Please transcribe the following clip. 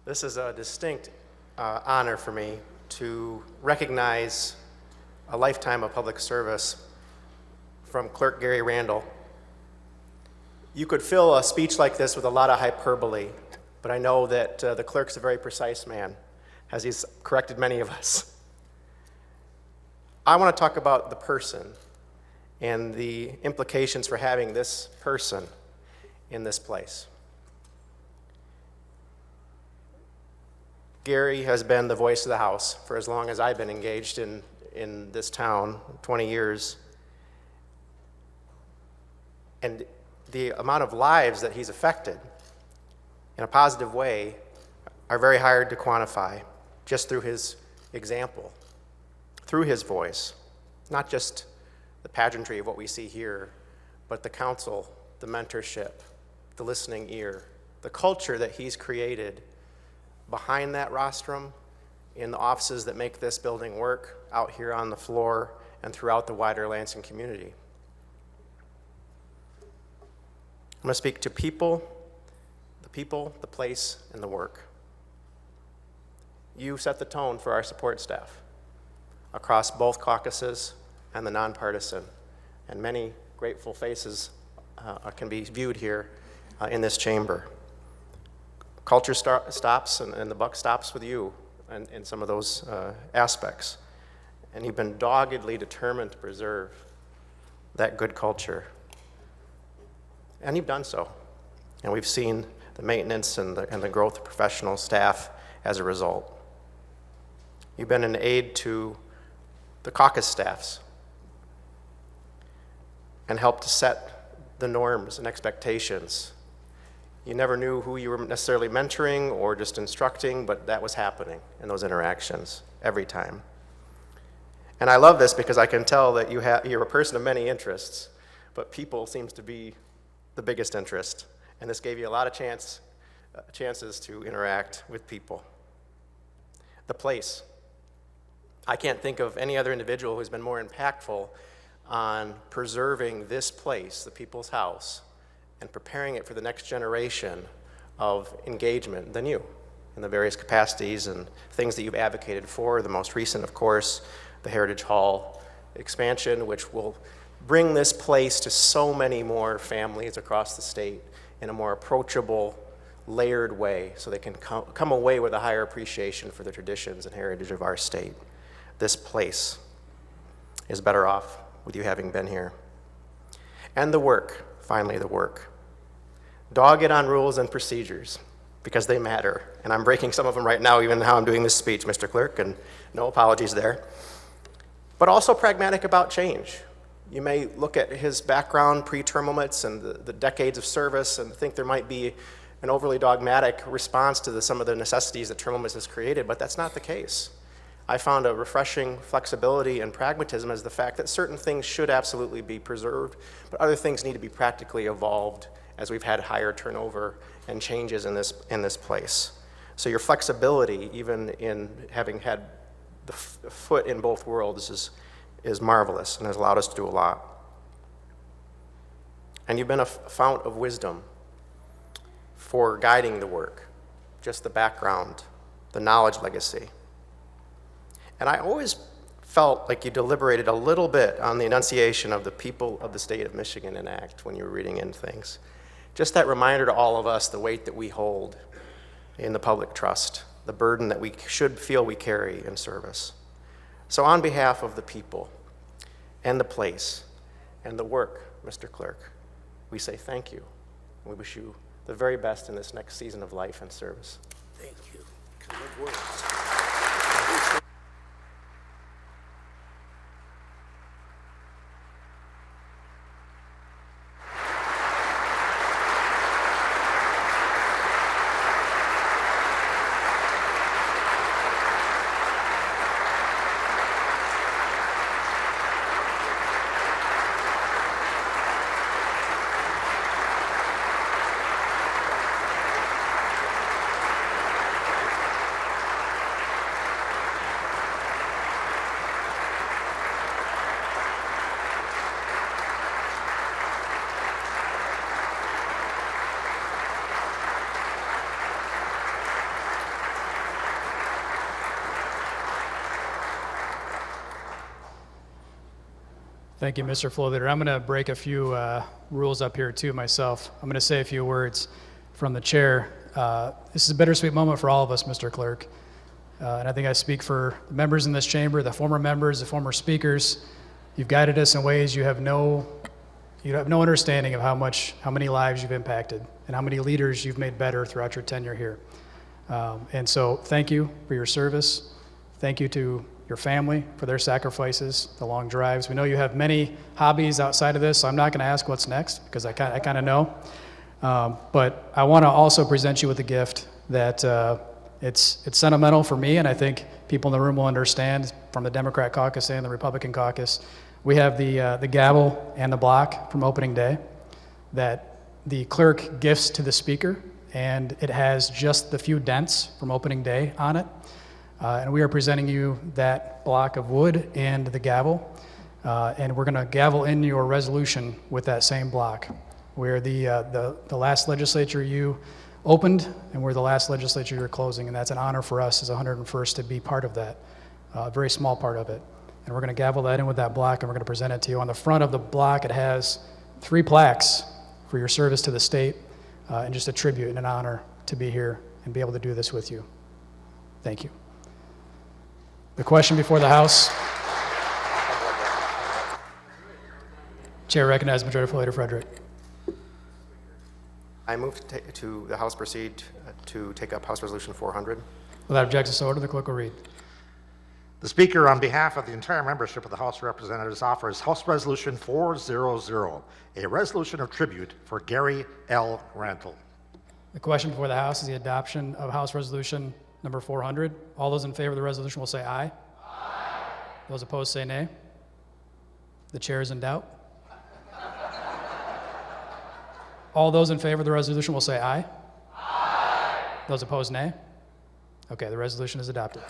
This is a distinct honor for me to recognize a lifetime of public service from Clerk Gary Randall. You could fill a speech like this with a lot of hyperbole, but I know that the clerk's a very precise man, as he's corrected many of us. I want to talk about the person and the implications for having this person in this place. Gary has been the voice of the House for as long as I've been engaged in this town, 20 years. And the amount of lives that he's affected in a positive way are very hard to quantify just through his example, through his voice, not just the pageantry of what we see here, but the counsel, the mentorship, the listening ear, the culture that he's created behind that rostrum, in the offices that make this building work, out here on the floor, and throughout the wider Lansing community. I'm going to speak to people, the place, and the work. You set the tone for our support staff across both caucuses and the nonpartisan, and many grateful faces can be viewed here in this chamber. Culture stops, and the buck stops with you in some of those aspects. And you've been doggedly determined to preserve that good culture. And you've done so. And we've seen the maintenance and the growth of professional staff as a result. You've been an aid to the caucus staffs and helped to set the norms and expectations. You never knew who you were necessarily mentoring or just instructing, but that was happening in those interactions every time. And I love this because I can tell that you're a person of many interests, but people seems to be the biggest interest. And this gave you a lot of chances to interact with people. The place. I can't think of any other individual who's been more impactful on preserving this place, the People's House, and preparing it for the next generation of engagement than you in the various capacities and things that you've advocated for. The most recent, of course, the Heritage Hall expansion, which will bring this place to so many more families across the state in a more approachable, layered way so they can come away with a higher appreciation for the traditions and heritage of our state. This place is better off with you having been here. And the work, finally the work. Dog it on rules and procedures because they matter. And I'm breaking some of them right now, even how I'm doing this speech, Mr. Clerk, and no apologies there. But also pragmatic about change. You may look at his background, pre-term limits, and the decades of service and think there might be an overly dogmatic response to some of the necessities that term limits has created, but that's not the case. I found a refreshing flexibility and pragmatism as the fact that certain things should absolutely be preserved, but other things need to be practically evolved as we've had higher turnover and changes in this place. So your flexibility, even in having had the foot in both worlds, is marvelous and has allowed us to do a lot. And you've been a fount of wisdom for guiding the work, just the background, the knowledge legacy. And I always felt like you deliberated a little bit on the enunciation of the people of the state of Michigan enact when you were reading in things. Just that reminder to all of us the weight that we hold in the public trust, the burden that we should feel we carry in service. So on behalf of the people and the place and the work, Mr. Clerk, we say thank you. We wish you the very best in this next season of life and service. Thank you. Kind words. Thank you, Mr. Floor Leader. I'm going to break a few rules up here too myself. I'm going to say a few words from the chair. This is a bittersweet moment for all of us, Mr. Clerk. And I think I speak for the members in this chamber, the former members, the former speakers. You've guided us in ways you have no understanding of how many lives you've impacted and how many leaders you've made better throughout your tenure here. And so thank you for your service. Thank you to your family for their sacrifices, the long drives. We know you have many hobbies outside of this, so I'm not going to ask what's next because I kind of know. But I want to also present you with a gift that it's sentimental for me, and I think people in the room will understand from the Democrat caucus and the Republican caucus. We have the gavel and the block from opening day that the clerk gifts to the speaker, and it has just the few dents from opening day on it. And we are presenting you that block of wood and the gavel, and we're going to gavel in your resolution with that same block. We're the last legislature you opened, and we're the last legislature you're closing, and that's an honor for us as 101st to be part of that, a very small part of it. And we're going to gavel that in with that block, and we're going to present it to you. On the front of the block, it has 3 plaques for your service to the state, and just a tribute and an honor to be here and be able to do this with you. Thank you. The question before the House. Chair recognizes Majority Floor Leader Frederick. I move to the House proceed to take up House Resolution 400. Without objection, so ordered. The clerk will read. The Speaker, on behalf of the entire membership of the House of Representatives, offers House Resolution 400, a resolution of tribute for Gary L. Randall. The question before the House is the adoption of House Resolution number 400. All those in favor of the resolution will say aye. Aye. Those opposed say nay. The chair is in doubt. All those in favor of the resolution will say aye. Aye. Those opposed, nay. Okay, the resolution is adopted.